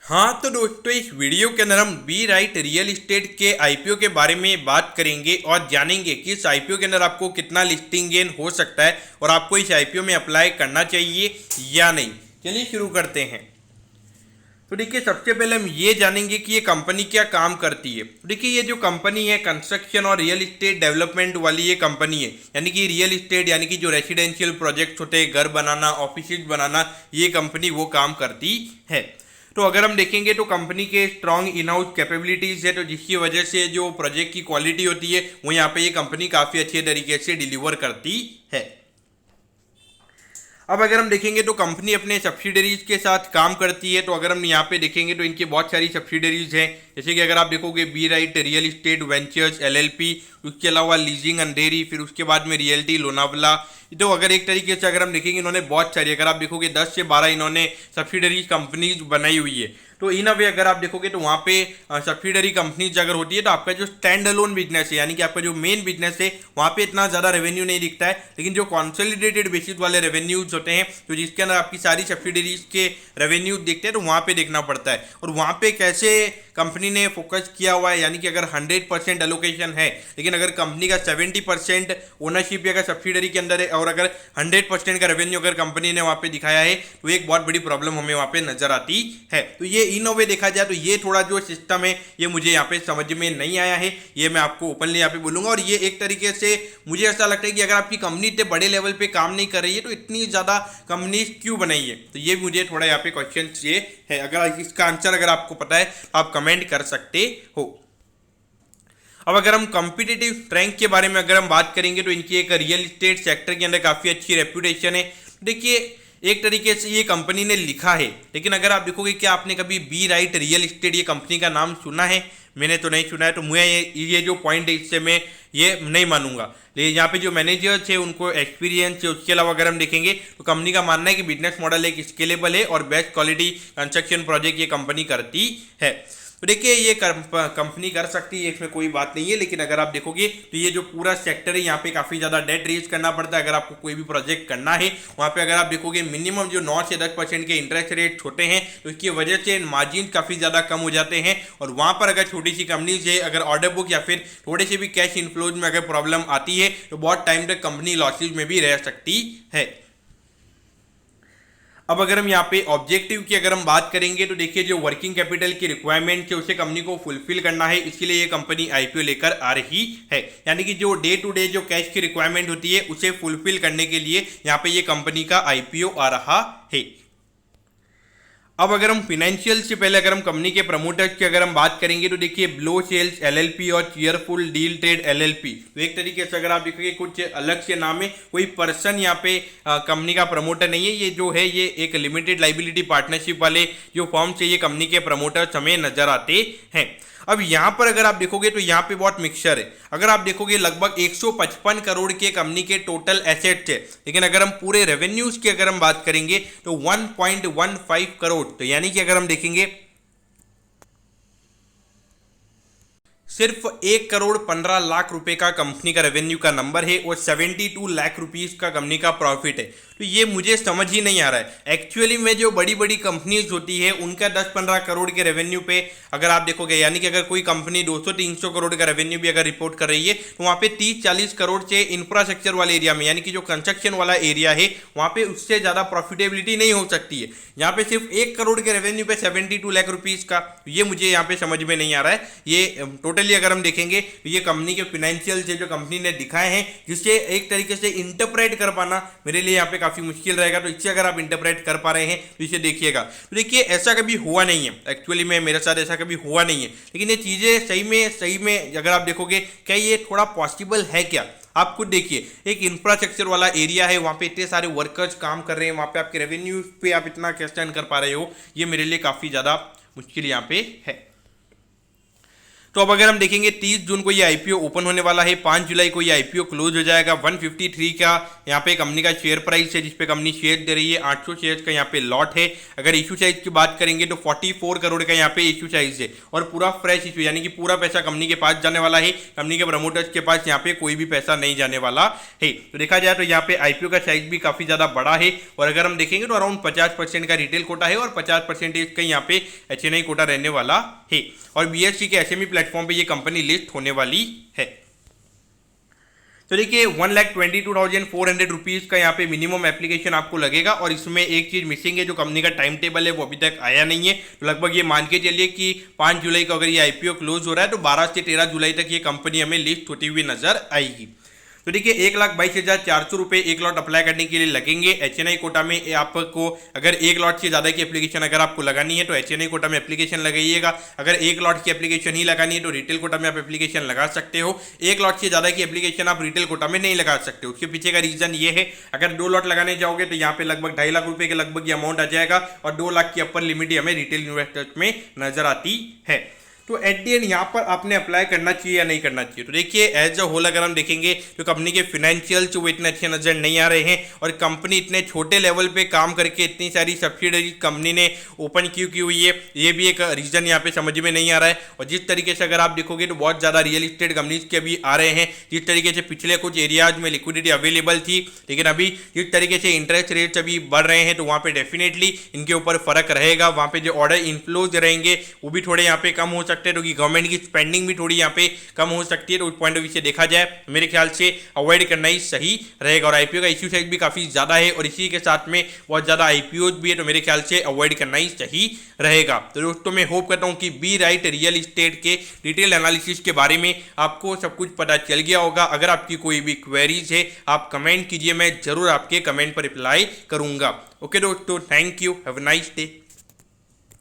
हाँ तो दोस्तों, इस वीडियो के अंदर हम बी राइट रियल इस्टेट के आईपीओ के बारे में बात करेंगे और जानेंगे कि इस आईपीओ के अंदर आपको कितना लिस्टिंग गेन हो सकता है और आपको इस आईपीओ में अप्लाई करना चाहिए या नहीं। चलिए शुरू करते हैं। तो देखिए, सबसे पहले हम ये जानेंगे कि ये कंपनी क्या काम करती है। तो देखिए, ये जो कंपनी है कंस्ट्रक्शन और रियल इस्टेट डेवलपमेंट वाली ये कंपनी है, यानी कि रियल इस्टेट यानी कि जो रेसिडेंशियल प्रोजेक्ट्स होते हैं, घर बनाना, ऑफिस बनाना, ये कंपनी वो काम करती है। तो अगर हम देखेंगे तो कंपनी के स्ट्रॉन्ग इन हाउस कैपेबिलिटीज़ है, तो जिसकी वजह से जो प्रोजेक्ट की क्वालिटी होती है वो यहाँ पे ये कंपनी काफ़ी अच्छे तरीके से डिलीवर करती है। अब अगर हम देखेंगे तो कंपनी अपने सब्सिडरीज के साथ काम करती है। तो अगर हम यहाँ पे देखेंगे तो इनकी बहुत सारी सब्सिडरीज हैं, जैसे कि अगर आप देखोगे B right real estate ventures LLP, उसके अलावा लीजिंग अंधेरी, फिर उसके बाद में रियल्टी लोनावला। तो अगर एक तरीके से अगर हम देखेंगे, इन्होंने बहुत सारी, अगर आप देखोगे 10 से 12 इन्होंने सब्सिडरीज कंपनीज बनाई हुई है। तो इन अ वे अगर आप देखोगे तो वहाँ पे सब्सिडरी कंपनीज अगर होती है तो आपका जो स्टैंड अलोन बिजनेस है, यानी कि आपका जो मेन बिजनेस है, वहाँ पे इतना ज़्यादा रेवेन्यू नहीं दिखता है। लेकिन जो कॉन्सोलिडेटेड बेसिस वाले रेवेन्यूज होते हैं, तो जिसके अंदर आपकी सारी सब्सिडरीज के रेवेन्यू दिखते हैं, तो वहाँ पे देखना पड़ता है। और वहाँ पे कैसे कंपनी ने फोकस किया हुआ है, यानी कि अगर 100% एलोकेशन है, लेकिन अगर कंपनी का 70% ओनरशिप अगर सब्सिडरी के अंदर है और अगर 100% का रेवेन्यू अगर कंपनी ने वहाँ पे दिखाया है, तो एक बहुत बड़ी प्रॉब्लम हमें वहाँ पे नजर आती है। तो ये इन वे देखा जाए तो ये थोड़ा जो सिस्टम है ये मुझे यहाँ पे समझ में नहीं आया है, ये मैं आपको ओपनली यहाँ पे बोलूंगा। और ये एक तरीके से मुझे ऐसा लगता है कि अगर आपकी कंपनी इतने बड़े लेवल पे काम नहीं कर रही है तो इतनी ज़्यादा कंपनी क्यों बनाई है, तो ये मुझे थोड़ा यहाँ पे क्वेश्चन ये है। अगर इसका आंसर अगर आपको पता है तो आप कमेंट कर सकते हो। अब अगर हम कॉम्पिटिटिव स्ट्रेंथ के बारे में अगर हम बात करेंगे तो इनकी एक रियल इस्टेट सेक्टर के अंदर काफ़ी अच्छी रेप्यूटेशन है। देखिए, एक तरीके से ये कंपनी ने लिखा है, लेकिन अगर आप देखोगे क्या आपने कभी बी राइट रियल इस्टेट ये कंपनी का नाम सुना है? मैंने तो नहीं सुना है। तो मुझे ये जो पॉइंट है इससे मैं ये नहीं मानूंगा। लेकिन यहाँ पे जो मैनेजर्स है उनको एक्सपीरियंस है। उसके अलावा अगर हम देखेंगे तो कंपनी का मानना है कि बिजनेस मॉडल एक स्केलेबल है और बेस्ट क्वालिटी कंस्ट्रक्शन प्रोजेक्ट ये कंपनी करती है। तो देखिए, ये कंपनी कर सकती है, इसमें कोई बात नहीं है। लेकिन अगर आप देखोगे तो ये जो पूरा सेक्टर है यहाँ पे काफ़ी ज़्यादा डेट रेज करना पड़ता है। अगर आपको कोई भी प्रोजेक्ट करना है वहाँ पे अगर आप देखोगे मिनिमम जो 9 से 10% के इंटरेस्ट रेट होते हैं, तो इसकी वजह से मार्जिन काफ़ी ज़्यादा कम हो जाते हैं। और वहाँ पर अगर छोटी सी कंपनी से अगर ऑर्डर बुक या फिर थोड़े से भी कैश इनफ्लोज में अगर प्रॉब्लम आती है तो बहुत टाइम तक कंपनी लॉसेज में भी रह सकती है। अब अगर हम यहाँ पे ऑब्जेक्टिव की अगर हम बात करेंगे तो देखिए, जो वर्किंग कैपिटल की रिक्वायरमेंट है उसे कंपनी को फुलफिल करना है, इसके लिए ये कंपनी आईपीओ लेकर आ रही है। यानी कि जो डे टू डे जो कैश की रिक्वायरमेंट होती है उसे फुलफिल करने के लिए यहाँ पे ये कंपनी का आईपीओ आ रहा है। अब अगर हम फिनेंशियल से पहले अगर हम कंपनी के प्रमोटर्स की अगर हम बात करेंगे तो देखिए, ब्लो सेल्स एलएलपी और चीयरफुल डील ट्रेड एलएलपी, तो एक तरीके से अगर आप देखोगे कुछ अलग से नाम है, कोई पर्सन यहाँ पे कंपनी का प्रमोटर नहीं है। ये जो है ये एक लिमिटेड लाइबिलिटी पार्टनरशिप वाले जो फॉर्म से ये कंपनी के प्रमोटर्स हमें नजर आते हैं। अब यहाँ पर अगर आप देखोगे तो यहाँ पे बहुत मिक्सचर है। अगर आप देखोगे लगभग 155 करोड़ के कंपनी के टोटल एसेट्स है, लेकिन अगर हम पूरे रेवेन्यूज की अगर हम बात करेंगे तो 1.15 करोड़, तो यानी कि अगर हम देखेंगे सिर्फ 1 करोड़ 15 लाख रुपए का कंपनी का रेवेन्यू का नंबर है और 72 लाख रुपीस का कंपनी का प्रॉफिट है। तो ये मुझे समझ ही नहीं आ रहा है। एक्चुअली में जो बड़ी बड़ी कंपनीज होती है उनका 10-15 करोड़ के रेवेन्यू पे अगर आप देखोगे, यानी कि अगर कोई कंपनी 200-300 करोड़ का रेवेन्यू भी अगर रिपोर्ट कर रही है तो वहाँ पे 30-40 करोड़ से इंफ्रास्ट्रक्चर वाले एरिया में, यानी कि जो कंस्ट्रक्शन वाला एरिया है, वहाँ पे उससे ज़्यादा प्रॉफिटेबिलिटी नहीं हो सकती है। यहाँ पे सिर्फ 1 करोड़ के रेवेन्यू पे 72 लाख रुपीज़ का, ये मुझे यहाँ पे समझ में नहीं आ रहा है। ये टोटली अगर हम देखेंगे तो ये कंपनी के फिनेंशियल से जो कंपनी ने दिखाए हैं, जिससे एक तरीके से इंटरप्रेट कर पाना मेरे लिए यहाँ पे काफ़ी मुश्किल रहेगा। तो इससे अगर आप इंटरप्रेट कर पा रहे हैं तो इसे देखिएगा। तो देखिए, ऐसा कभी हुआ नहीं है, एक्चुअली में मेरे साथ ऐसा कभी हुआ नहीं है। लेकिन ये चीज़ें सही में अगर आप देखोगे, क्या ये थोड़ा पॉसिबल है क्या? आप खुद देखिए, एक इंफ्रास्ट्रक्चर वाला एरिया है, वहाँ पे इतने सारे वर्कर्स काम कर रहे हैं, वहाँ पे आपके रेवेन्यू पे आप इतना क्वेश्चन कर पा रहे हो, ये मेरे लिए काफ़ी ज़्यादा मुश्किल यहाँ पे है। तो अब अगर हम देखेंगे 30 जून को ये आईपीओ ओपन होने वाला है, 5 जुलाई को ये आईपीओ क्लोज हो जाएगा। 153 का यहाँ पे कंपनी का शेयर प्राइस है, जिसपे कंपनी शेयर दे रही है। 800 शेयर का यहाँ पे लॉट है। अगर इशू साइज की बात करेंगे तो 44 करोड़ का यहाँ पे इशू साइज है और पूरा फ्रेश इशू, यानी कि पूरा पैसा कंपनी के पास जाने वाला है। कंपनी के प्रमोटर्स के पास यहाँ पे कोई भी पैसा नहीं जाने वाला है। तो देखा जाए तो यहाँ पे आईपीओ का साइज भी काफी ज्यादा बड़ा है और अगर हम देखेंगे तो अराउंड 50% का रिटेल कोटा है और 50% का यहाँ पे एचएनआई कोटा रहने वाला है और बीएससी के एसएमई प्लेटफॉर्म पे ये कंपनी लिस्ट होने वाली है। तो देखिए 1,22,400 रुपीज़ का यहाँ पे मिनिमम एप्लीकेशन आपको लगेगा और इसमें एक चीज़ मिसिंग है, जो कंपनी का टाइम टेबल है वो अभी तक आया नहीं है। तो लगभग ये मान के चलिए कि 5 जुलाई को अगर ये आईपीओ क्लोज हो रहा है तो 12 से 13 जुलाई तक ये कंपनी हमें लिस्ट होती हुई नजर आएगी। तो देखिए 1,22,400 रुपये एक लॉट अप्लाई करने के लिए लगेंगे। एचएनआई कोटा में आपको अगर एक लॉट से ज़्यादा की एप्लीकेशन अगर आपको लगानी है तो एचएनआई कोटा में एप्लीकेशन लगाइएगा। अगर एक लॉट की एप्लीकेशन ही लगानी है तो रिटेल कोटा में आप एप्लीकेशन लगा सकते हो। एक लॉट से ज़्यादा की एप्लीकेशन आप रिटेल कोटा में नहीं लगा सकते। उसके पीछे का रीज़न ये है, अगर 2 लॉट लगाने जाओगे तो यहाँ पे लगभग 2.5 लाख रुपये के लगभग ये अमाउंट आ जाएगा और 2 लाख की अपर लिमिट हमें रिटेल इन्वेस्टर्स में नजर आती है। तो एट दी एंड यहाँ पर आपने अप्लाई करना चाहिए या नहीं करना चाहिए। तो देखिए एज अ होल अगर हम देखेंगे तो कंपनी के फिनेंशियल्स वो इतने अच्छे नजर नहीं आ रहे हैं और कंपनी इतने छोटे लेवल पे काम करके इतनी सारी सब्सिडरी कंपनी ने ओपन क्यों की हुई है, ये भी एक रीजन यहाँ पे समझ में नहीं आ रहा है। और जिस तरीके से अगर आप देखोगे तो बहुत ज़्यादा रियल इस्टेट कंपनीज के अभी आ रहे हैं, जिस तरीके से पिछले कुछ एरियाज में लिक्विडिटी अवेलेबल थी, लेकिन अभी जिस तरीके से इंटरेस्ट रेट्स अभी बढ़ रहे हैं तो वहाँ पे डेफिनेटली इनके ऊपर फर्क रहेगा। वहाँ पे जो ऑर्डर इनफ्लोज रहेंगे वो भी थोड़े यहाँ पे कम हो सकते हैं, क्योंकि गवर्नमेंट की स्पेंडिंग भी थोड़ी यहाँ पे कम हो सकती है। तो उस पॉइंट ऑफ व्यू से देखा जाए मेरे ख्याल से अवॉइड करना ही सही रहेगा। और आईपीओ का इश्यू साइज भी काफी ज्यादा है और इसी के साथ में बहुत ज्यादा आईपीओ भी है, तो मेरे ख्याल से अवॉइड करना ही सही रहेगा। तो दोस्तों मैं होप करता हूँ कि बी राइट रियल इस्टेट के डिटेल एनालिसिस के बारे में आपको सब कुछ पता चल गया होगा। अगर आपकी कोई भी क्वेरीज है आप कमेंट कीजिए, मैं जरूर आपके कमेंट पर रिप्लाई करूंगा। ओके दोस्तों, thank you, have a nice day.